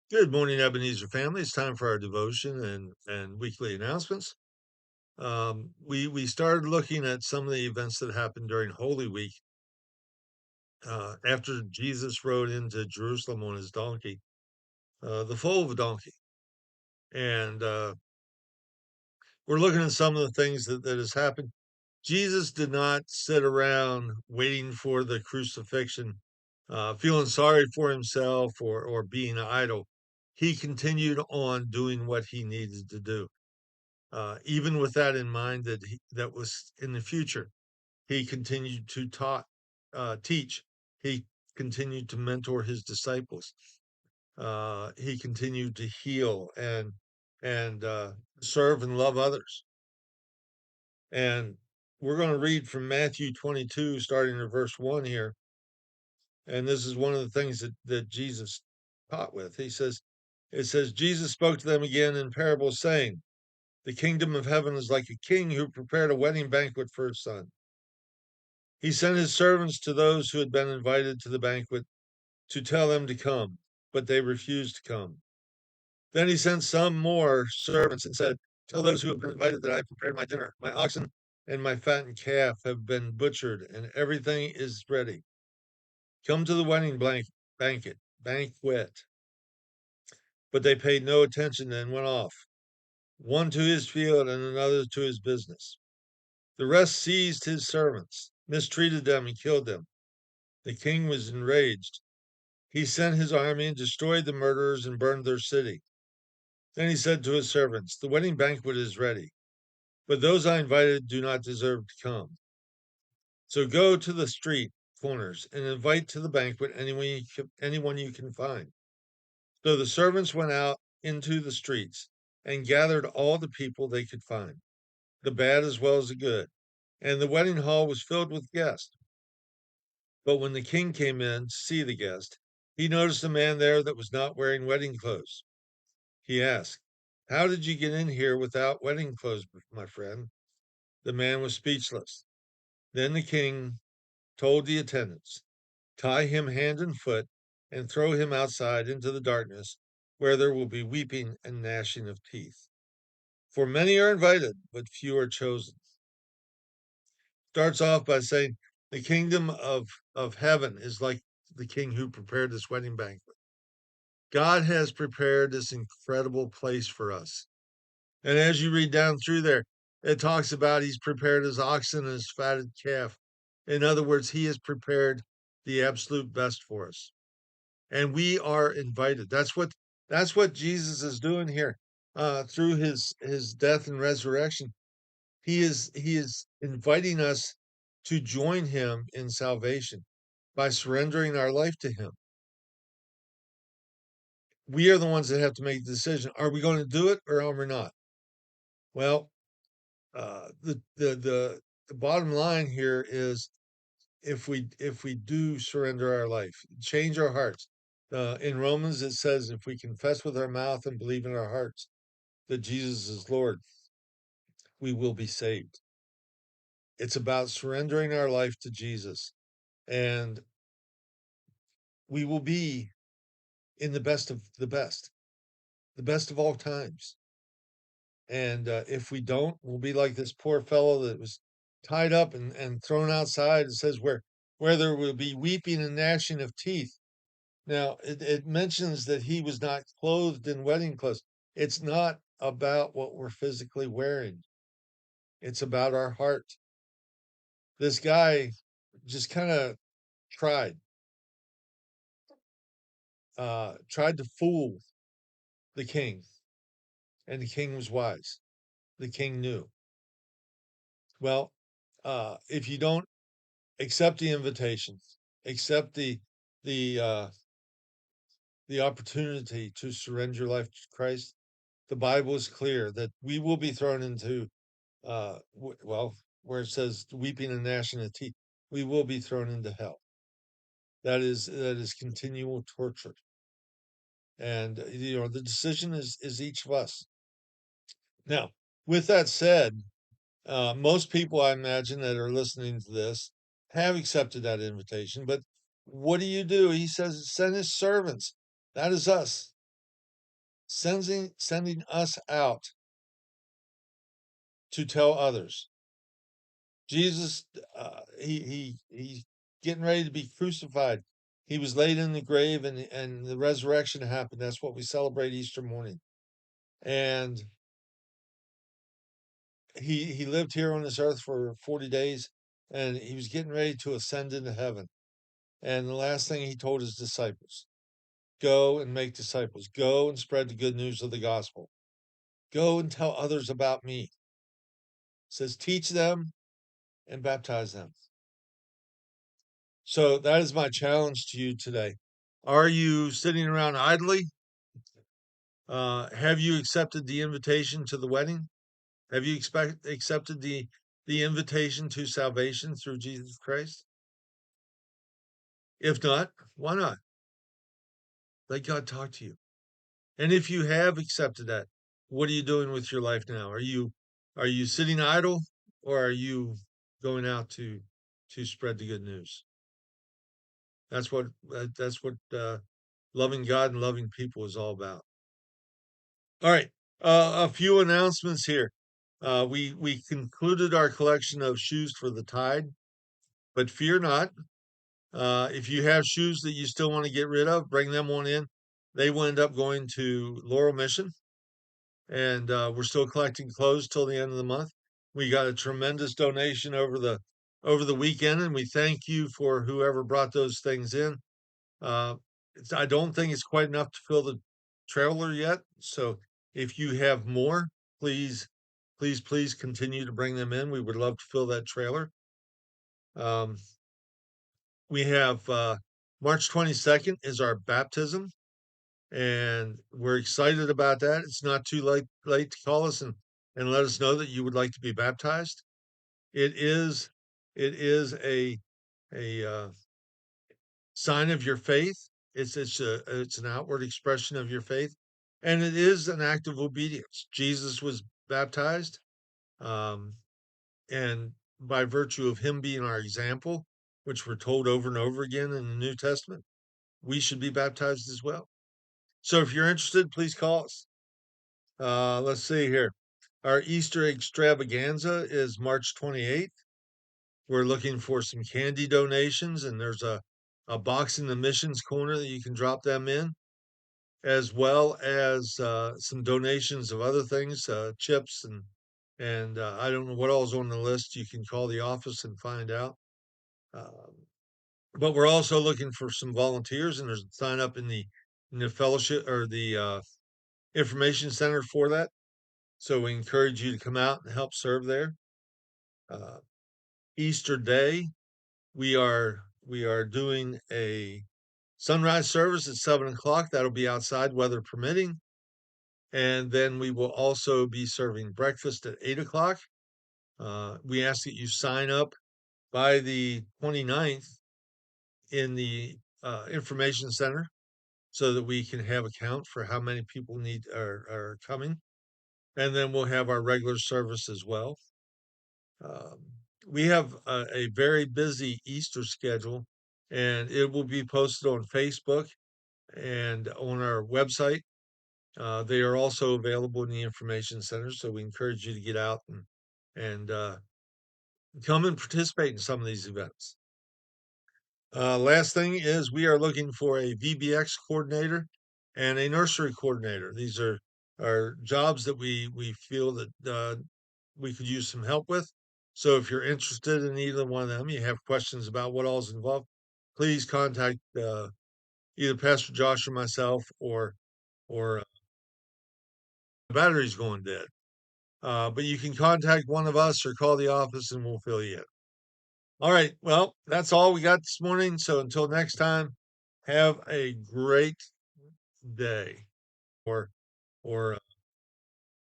Good morning, Ebenezer family. It's time for our devotion and weekly announcements. We started looking at some of the events that happened during Holy Week after Jesus rode into Jerusalem on his donkey, the foal of a donkey, and we're looking at some of the things that has happened. Jesus did not sit around waiting for the crucifixion, feeling sorry for himself or being idle. He continued on doing what he needed to do. Even with that in mind, that was in the future. He continued to teach. He continued to mentor his disciples. He continued to heal and serve and love others. And we're going to read from Matthew 22, starting in verse 1 here. And this is one of the things that Jesus taught with. It says, Jesus spoke to them again in parables, saying, the kingdom of heaven is like a king who prepared a wedding banquet for his son. He sent his servants to those who had been invited to the banquet to tell them to come, but they refused to come. Then he sent some more servants and said, tell those who have been invited that I prepared my dinner. My oxen and my fattened calf have been butchered, and everything is ready. Come to the wedding banquet. But they paid no attention and went off, one to his field and another to his business. The rest seized his servants, mistreated them, and killed them. The king was enraged. He sent his army and destroyed the murderers and burned their city. Then he said to his servants, the wedding banquet is ready, but those I invited do not deserve to come. So go to the street corners and invite to the banquet anyone you can find. So the servants went out into the streets and gathered all the people they could find, the bad as well as the good. And the wedding hall was filled with guests. But when the king came in to see the guest, he noticed a man there that was not wearing wedding clothes. He asked, how did you get in here without wedding clothes, my friend? The man was speechless. Then the king told the attendants, tie him hand and foot and throw him outside into the darkness, where there will be weeping and gnashing of teeth. For many are invited, but few are chosen. Starts off by saying the kingdom of heaven is like the king who prepared this wedding banquet. God has prepared this incredible place for us. And as you read down through there, it talks about he's prepared his oxen and his fatted calf. In other words, he has prepared the absolute best for us. And we are invited. That's what Jesus is doing here. Through his death and resurrection. He is inviting us to join him in salvation by surrendering our life to him. We are the ones that have to make the decision. Are we going to do it or are we not? Well, the bottom line here is if we do surrender our life, change our hearts. In Romans it says if we confess with our mouth and believe in our hearts that Jesus is Lord, we will be saved. It's about surrendering our life to Jesus, and we will be in the best of the best of all times. And if we don't, we'll be like this poor fellow that was tied up and thrown outside. It says where there will be weeping and gnashing of teeth. Now it mentions that he was not clothed in wedding clothes. It's not about what we're physically wearing. It's about our heart. This guy just kind of tried, tried to fool the king, and the king was wise. The king knew. Well, if you don't accept the invitation, accept the uh, the opportunity to surrender your life to Christ, the Bible is clear that we will be thrown into well, where it says weeping and gnashing of teeth, we will be thrown into hell. That is continual torture, and the decision is each of us. Now, with that said, most people, I imagine, that are listening to this have accepted that invitation. But what do? He says, send his servants. That is us. sending us out to tell others. Jesus, he's getting ready to be crucified. He was laid in the grave, and the resurrection happened. That's what we celebrate Easter morning. And he lived here on this earth for 40 days, and he was getting ready to ascend into heaven. And the last thing he told his disciples, go and make disciples, go and spread the good news of the gospel, go and tell others about me. It says, teach them and baptize them. So that is my challenge to you today. Are you sitting around idly? Have you accepted the invitation to the wedding? Have you accepted the invitation to salvation through Jesus Christ? If not, why not? Let God talk to you. And if you have accepted that, what are you doing with your life now? Are you sitting idle, or are you going out to spread the good news? That's what loving God and loving people is all about. All right, a few announcements here. We concluded our collection of shoes for the tide, but fear not. If you have shoes that you still want to get rid of, bring them on in. They will end up going to Laurel Mission, and we're still collecting clothes till the end of the month. We got a tremendous donation over the weekend, and we thank you for whoever brought those things in. I don't think it's quite enough to fill the trailer yet. So if you have more, please, please continue to bring them in. We would love to fill that trailer. Um, we have March 22nd is our baptism, and we're excited about that. It's not too late to call us and let us know that you would like to be baptized. It is a sign of your faith. It's an outward expression of your faith, and it is an act of obedience. Jesus was baptized, um, and by virtue of him being our example, which we're told over and over again in the New Testament, we should be baptized as well. So if you're interested, please call us. Let's see here. Our Easter extravaganza is March 28th. We're looking for some candy donations, and there's a box in the missions corner that you can drop them in, as well as some donations of other things, chips and I don't know what all's on the list. You can call the office and find out. Um, but we're also looking for some volunteers, and there's a sign up in the fellowship or the information center for that. So we encourage you to come out and help serve there. Uh, Easter Day, we are doing a sunrise service at 7 o'clock. That'll be outside, weather permitting. And then we will also be serving breakfast at 8 o'clock. We ask that you sign up by the 29th in the information center so that we can have a count for how many people are coming. And then we'll have our regular service as well. Um, we have a very busy Easter schedule, and it will be posted on Facebook and on our website. They are also available in the information center, so we encourage you to get out and come and participate in some of these events. Last thing is we are looking for a VBX coordinator and a nursery coordinator. These are jobs that we feel that we could use some help with. So if you're interested in either one of them, you have questions about what all is involved, please contact either Pastor Josh or myself, or the battery's going dead. But you can contact one of us or call the office and we'll fill you in. All right. Well, that's all we got this morning. So until next time, have a great day or